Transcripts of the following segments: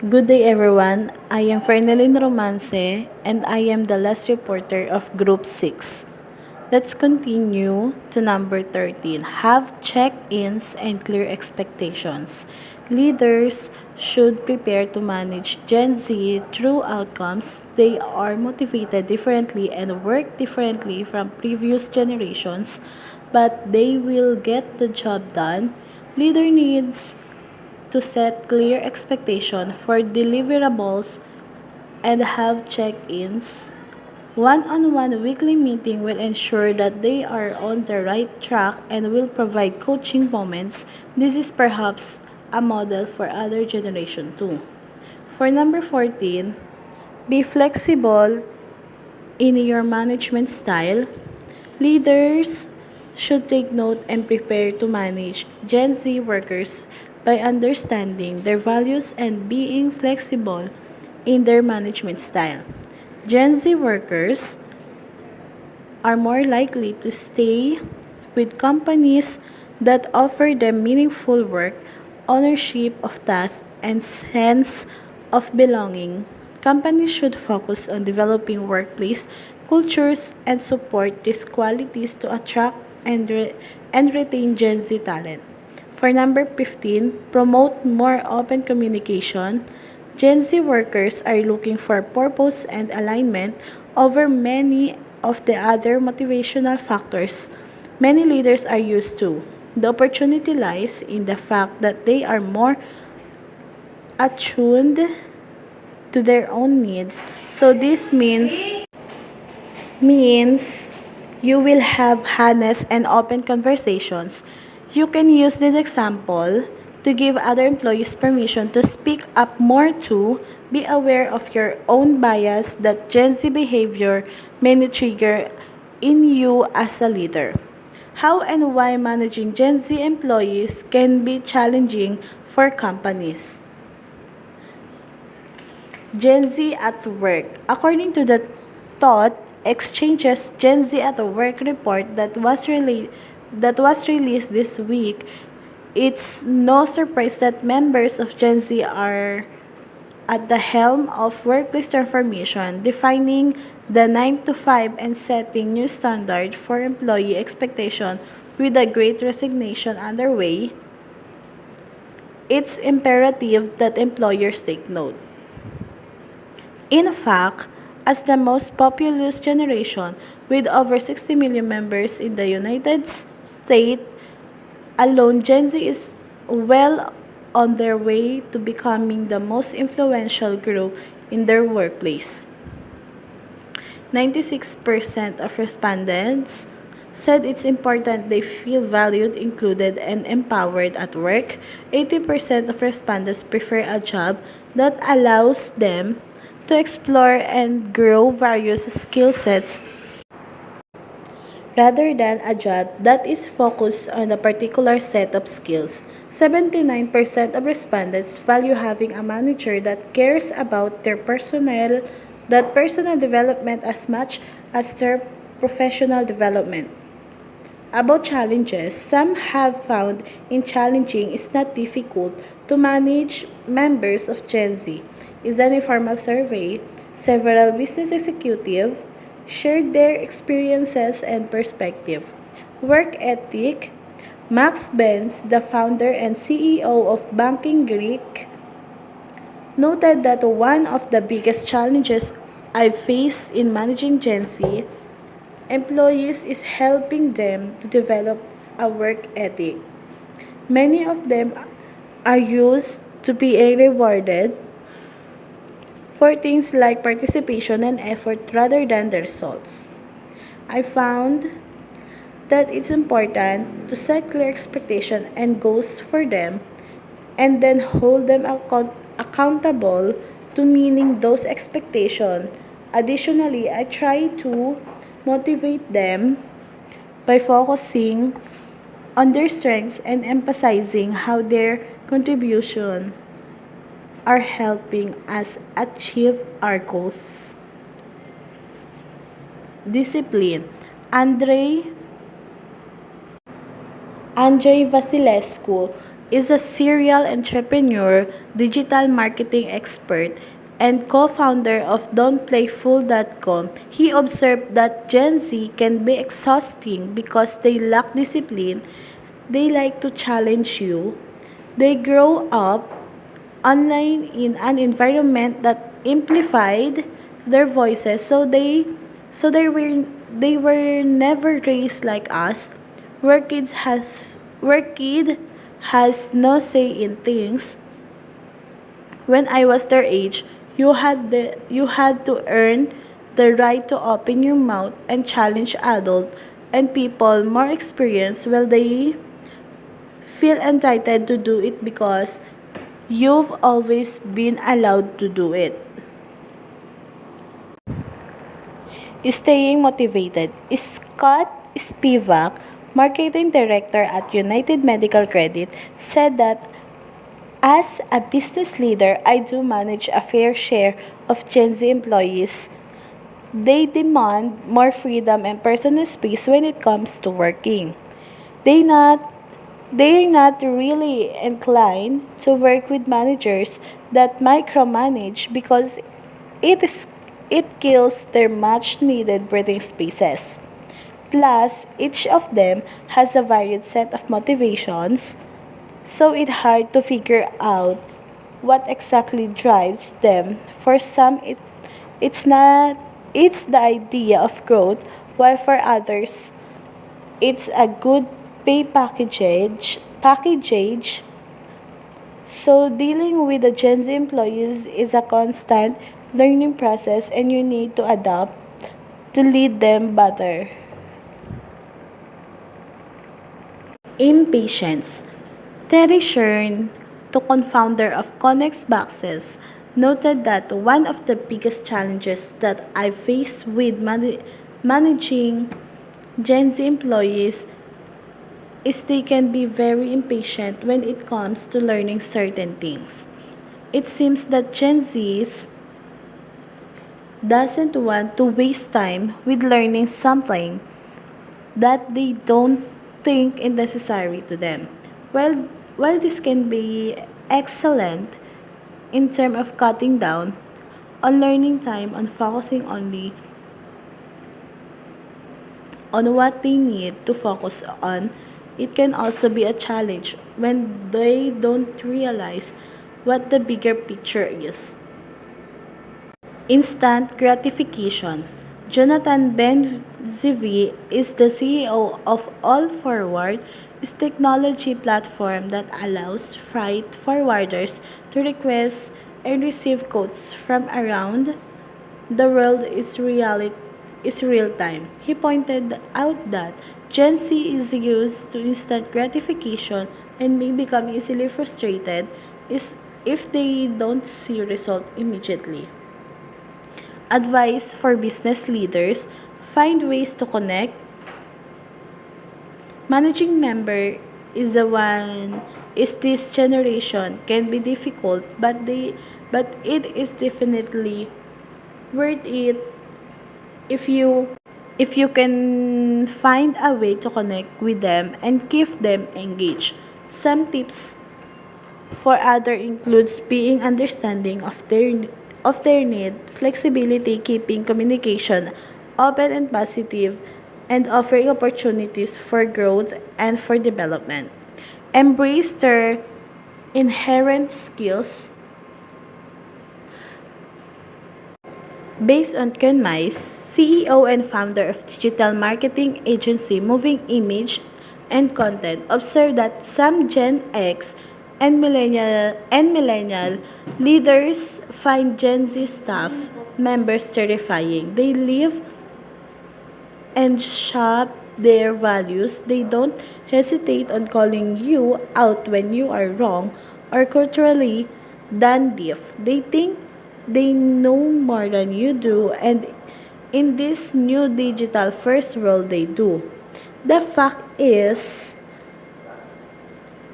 Good day, everyone. I am Fernelyn Romance, and I am the last reporter of Group 6. Let's continue to number 13. Have check-ins and clear expectations. Leaders should prepare to manage Gen Z through outcomes. They are motivated differently and work differently from previous generations, but they will get the job done. Leader needs to set clear expectation for deliverables and have check-ins. One-on-one weekly meeting will ensure that they are on the right track and will provide coaching moments. This is perhaps a model for other generation too. For number 14, be flexible in your management style. Leaders should take note and prepare to manage Gen Z workers by understanding their values and being flexible in their management style. Gen Z workers are more likely to stay with companies that offer them meaningful work, ownership of tasks, and sense of belonging. Companies should focus on developing workplace cultures and support these qualities to attract and retain Gen Z talent. For number 15, promote more open communication. Gen Z workers are looking for purpose and alignment over many of the other motivational factors many leaders are used to. The opportunity lies in the fact that they are more attuned to their own needs. So this means you will have honest and open conversations. You can use this example to give other employees permission to speak up more too. Be aware of your own bias that Gen Z behavior may trigger in you as a leader. How and why managing Gen Z employees can be challenging for companies. Gen Z at work. According to the Thought Exchange's Gen Z at Work report that was released this week, it's no surprise that members of Gen Z are at the helm of workplace transformation, defining the 9 to 5 and setting new standard for employee expectation with a great resignation underway. It's imperative that employers take note. In fact, as the most populous generation with over 60 million members in the United States alone, Gen Z is well on their way to becoming the most influential group in their workplace. 96% of respondents said it's important they feel valued, included, and empowered at work. 80% of respondents prefer a job that allows them to explore and grow various skill sets rather than a job that is focused on a particular set of skills. 79% of respondents value having a manager that cares about personal development as much as their professional development. About challenges, some have found it challenging is not difficult to manage members of Gen Z. Is an informal survey. Several business executives shared their experiences and perspective. Work ethic. Max Benz, the founder and CEO of Banking Greek, noted that one of the biggest challenges I face in managing Gen Z employees is helping them to develop a work ethic. Many of them are used to being rewarded for things like participation and effort rather than the results. I found that it's important to set clear expectations and goals for them and then hold them accountable to meeting those expectations. Additionally, I try to motivate them by focusing on their strengths and emphasizing how their contribution are helping us achieve our goals. Discipline. Andrei Vasilescu is a serial entrepreneur, digital marketing expert, and co-founder of don'tplayfool.com. He observed that Gen Z can be exhausting because they lack discipline. They like to challenge you. They grow up online in an environment that amplified their voices, so they were never raised like us, where kid has no say in things. When I was their age, you had to earn the right to open your mouth and challenge adult and people more experienced. Well, they feel entitled to do it because you've always been allowed to do it. Staying motivated. Scott Spivak, marketing director at United Medical Credit, said that as a business leader, I do manage a fair share of Gen Z employees. They demand more freedom and personal space when it comes to working. They not they're not really inclined to work with managers that micromanage because it is it kills their much needed breathing spaces. Plus, each of them has a varied set of motivations, so it's hard to figure out what exactly drives them. For some, it's not it's the idea of growth, while for others, it's a good pay package. So dealing with the Gen Z employees is a constant learning process, and you need to adapt to lead them better. Impatience. Terry Shern, the co-founder of Connex Boxes, noted that one of the biggest challenges that I face with managing Gen Z employees is they can be very impatient when it comes to learning certain things. It seems that Gen Zs doesn't want to waste time with learning something that they don't think is necessary to them. Well, while this can be excellent in terms of cutting down on learning time and focusing only on what they need to focus on, it can also be a challenge when they don't realize what the bigger picture is. Instant gratification. Jonathan Ben-Zvi is the CEO of All Forward, a technology platform that allows freight forwarders to request and receive quotes from around the world is real time. He pointed out that Gen Z is used to instant gratification and may become easily frustrated is if they don't see result immediately. Advice for business leaders: find ways to connect. Managing member is the one is this generation can be difficult, but it is definitely worth it if you can find a way to connect with them and keep them engaged. Some tips for other includes being understanding of their need, flexibility, keeping communication open and positive, and offering opportunities for growth and for development. Embrace their inherent skills. Based on Ken Mais, CEO and founder of digital marketing agency Moving Image and Content, observed that some Gen X and millennial leaders find Gen Z staff members terrifying. They live and shop their values. They don't hesitate on calling you out when you are wrong or culturally done deaf. They think they know more than you do, and in this new digital first world, they do. The fact is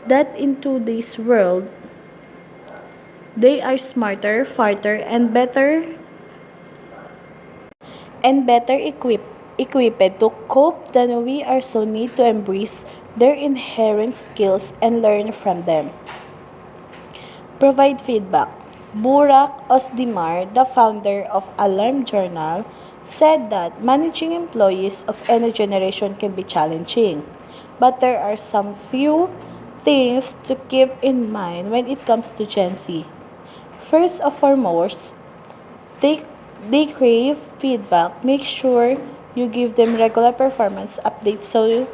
that in today's world, they are smarter, farther, and better equipped equipped to cope, then we also need to embrace their inherent skills and learn from them. Provide feedback. Burak Osdimar, the founder of Alarm Journal, said that managing employees of any generation can be challenging, but there are some few things to keep in mind when it comes to Gen Z. First of foremost, they, they crave feedback. Make sure you give them regular performance updates so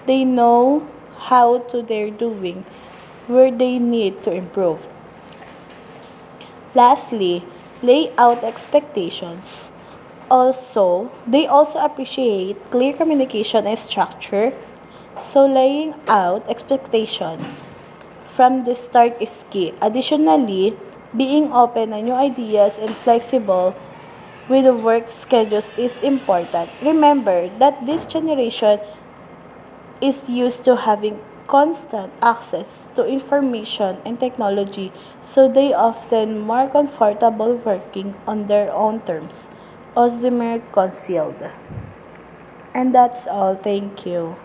they know how to they're doing, where they need to improve. Lastly, lay out expectations. They also appreciate clear communication and structure. So laying out expectations from the start is key. Additionally, being open to new ideas and flexible with the work schedules is important. Remember that this generation is used to having constant access to information and technology, so they often more comfortable working on their own terms. Ozdemir concealed. And that's all. Thank you.